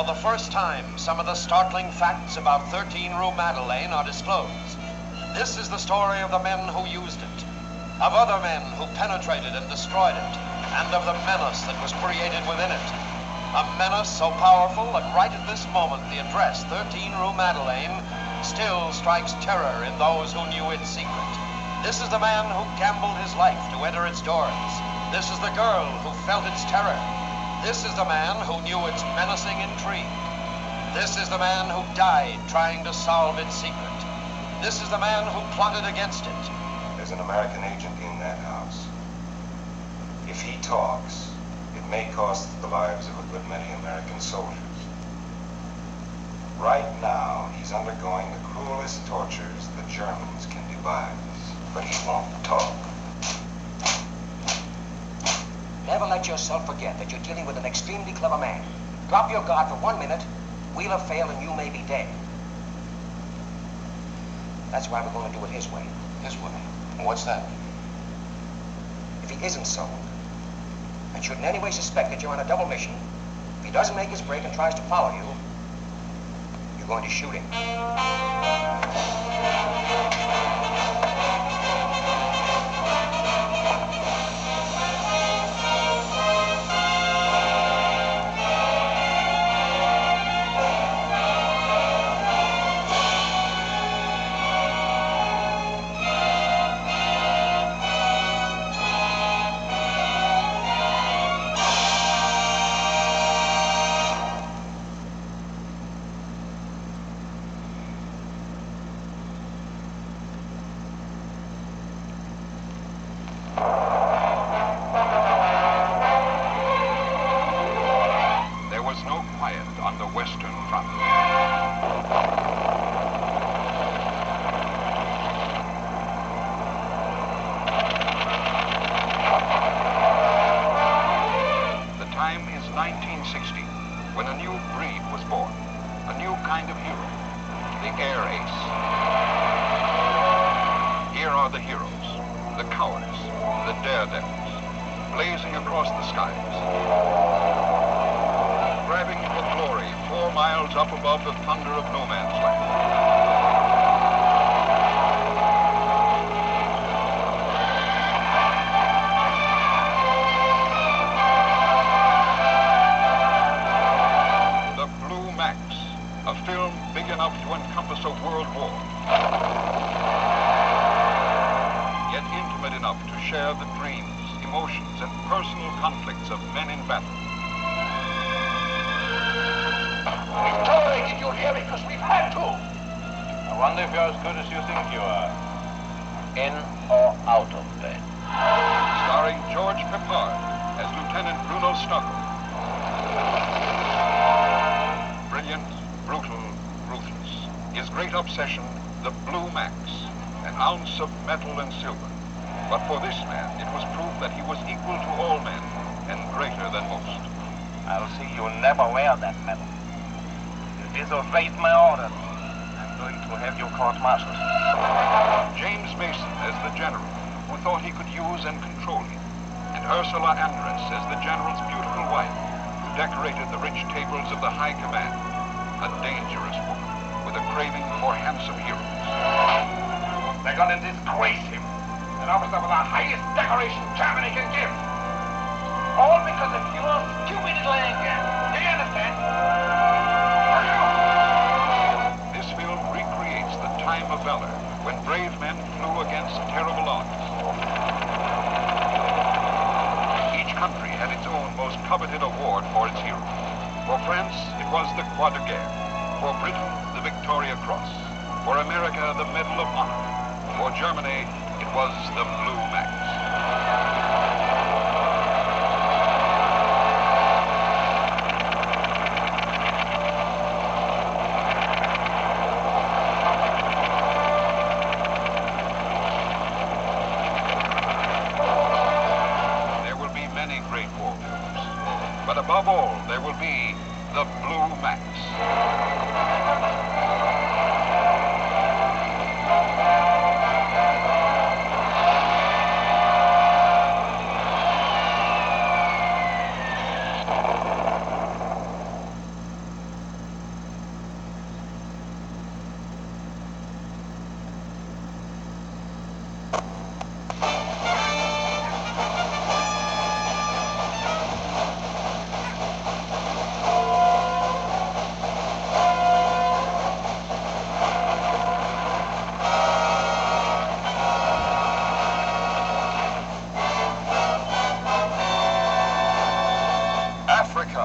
For the first time, some of the startling facts about 13 Rue Madeleine are disclosed. This is the story of the men who used it, of other men who penetrated and destroyed it, and of the menace that was created within it. A menace so powerful that right at this moment, the address 13 Rue Madeleine still strikes terror in those who knew its secret. This is the man who gambled his life to enter its doors. This is the girl who felt its terror. This is the man who knew its menacing intrigue. This is the man who died trying to solve its secret. This is the man who plotted against it. There's an American agent in that house. If he talks, it may cost the lives of a good many American soldiers. Right now, he's undergoing the cruelest tortures the Germans can devise, but he won't talk. Never let yourself forget that you're dealing with an extremely clever man. Drop your guard for 1 minute, we'll have failed and you may be dead. That's why we're going to do it his way. His way? What's that? If he isn't sold, and should in any way suspect that you're on a double mission, if he doesn't make his break and tries to follow you, you're going to shoot him.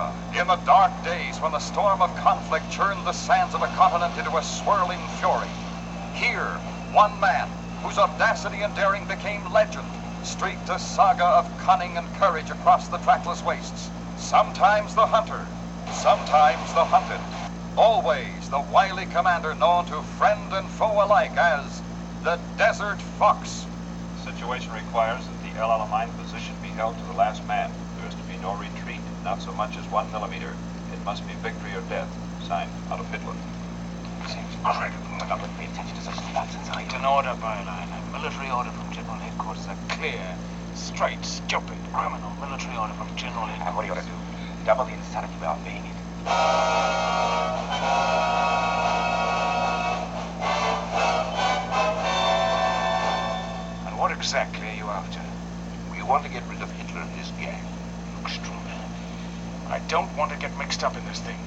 era, in the dark days when the storm of conflict churned the sands of a continent into a swirling fury. Here, one man, whose audacity and daring became legend, streaked a saga of cunning and courage across the trackless wastes. Sometimes the hunter, sometimes the hunted. Always the wily commander known to friend and foe alike as the Desert Fox. The situation requires that the El Alamein position be held to the last man. There is to be no retreat, not so much as 1 millimeter. It must be victory or death. Signed, out of Hitler. Seems incredible. Not pay attention to such nonsense. It's an order, Byline. A military order from General Headquarters. A clear, straight, stupid, criminal military order from General Headquarters. And what do you want to do? Double the insanity by obeying it. And what exactly are you after? We want to get rid of Hitler and his gang. Looks true. I don't want to get mixed up in this thing.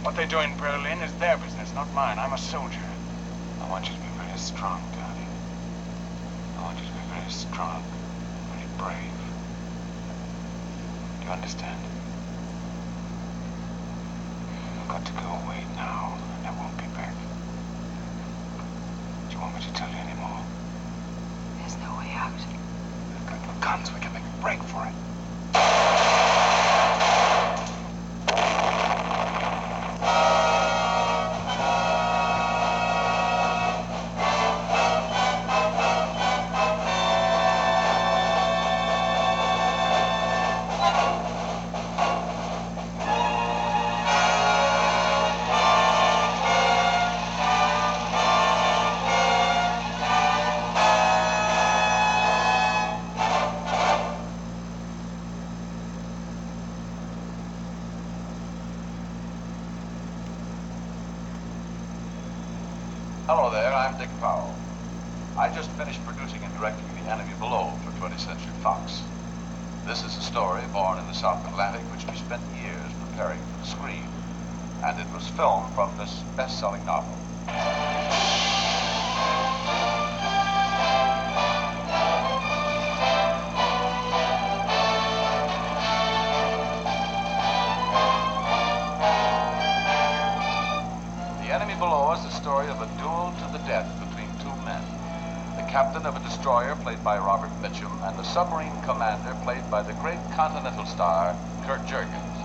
What they do in Berlin is their business, not mine. I'm a soldier. I want you to be very strong, darling. I want you to be very strong, very brave. Do you understand? You've got to go away now, and I won't be back. Do you want me to tell you any more? There's no way out. We've got no guns. We can make a break for it. Hello there, I'm Dick Powell. I just finished producing and directing The Enemy Below for 20th Century Fox. This is a story born in the South Atlantic which we spent years preparing for the screen, and it was filmed from this best-selling novel. The Enemy Below is the story of a duel to the death between two men. The captain of a destroyer, played by Robert Mitchum, and the submarine commander, played by the great Continental star, Kurt Jurgens.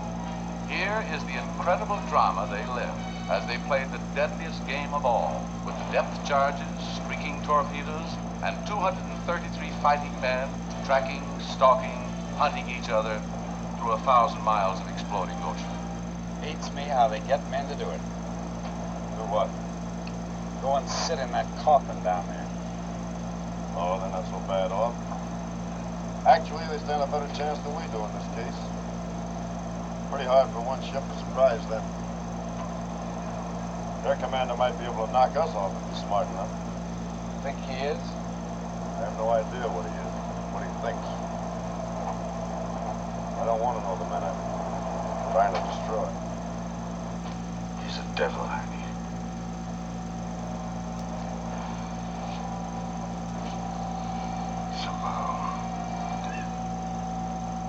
Here is the incredible drama they lived as they played the deadliest game of all, with depth charges, streaking torpedoes, and 233 fighting men tracking, stalking, hunting each other through 1,000 miles of exploding ocean. Beats me how they get men to do it. Do what? Go and sit in that coffin down there. Oh, they're not so bad off. Actually, they stand a better chance than we do in this case. Pretty hard for one ship to surprise them. Their commander might be able to knock us off if he's smart enough. Think he is? I have no idea what he is, what he thinks. I don't want to know the men I'm trying to destroy. He's a devil, Annie.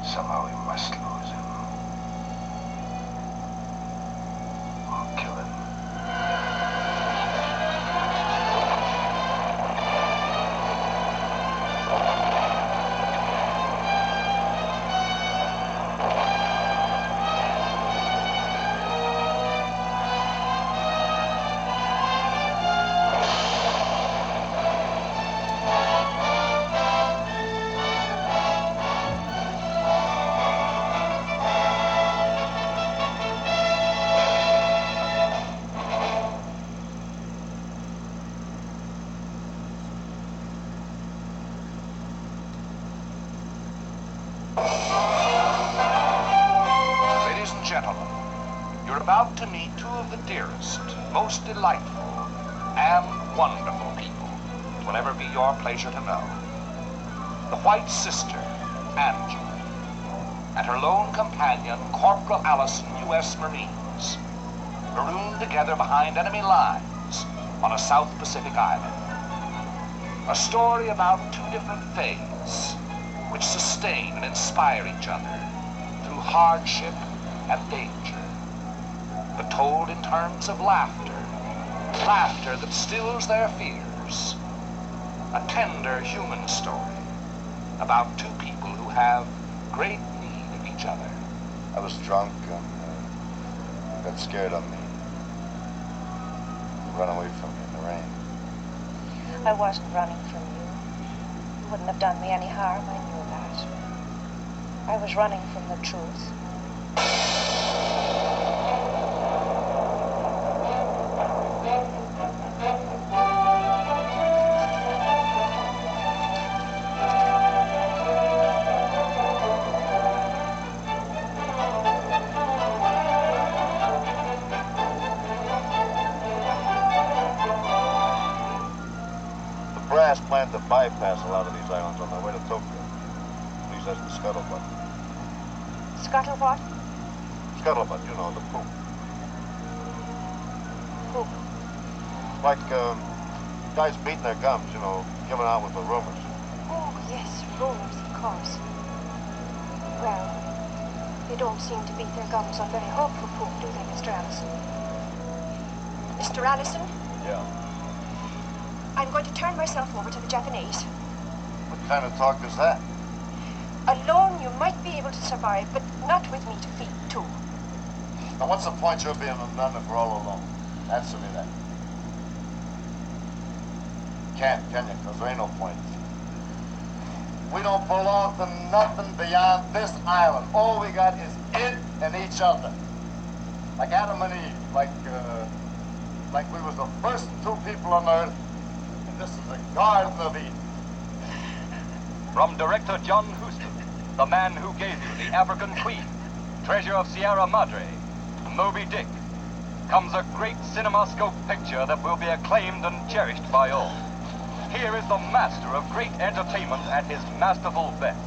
Somehow we must lose him. Or kill him. Gentlemen, you're about to meet two of the dearest, most delightful, and wonderful people it will ever be your pleasure to know. The White Sister, Angela, and her lone companion, Corporal Allison, U.S. Marines, marooned together behind enemy lines on a South Pacific island. A story about two different faiths which sustain and inspire each other through hardship and danger, but told in terms of laughter. Laughter that stills their fears. A tender human story about two people who have great need of each other. I was drunk and got scared of me. Run away from me in the rain. I wasn't running from you. You wouldn't have done me any harm, I knew that. I was running from the truth. Plan to bypass a lot of these islands on their way to Tokyo. Please, that's the scuttlebutt. Scuttle what? Scuttlebutt, you know, the poop. Poop? Like, guys beating their gums, you know, giving out with the rumors. Oh, yes, rumors, of course. Well, they don't seem to beat their gums on very hopeful poop, do they, Mr. Allison? Mr. Allison? Yeah. I'm going to turn myself over to the Japanese. What kind of talk is that? Alone, you might be able to survive, but not with me to feed, too. Now, what's the point of being a nun if we're all alone? Answer me that. Can't, can you? Because there ain't no point. We don't belong to nothing beyond this island. All we got is it and each other. Like Adam and Eve, like we was the first two people on Earth. This is the Garden of Eden. From director John Huston, the man who gave you the African Queen, Treasure of Sierra Madre, Moby Dick, comes a great CinemaScope picture that will be acclaimed and cherished by all. Here is the master of great entertainment at his masterful best.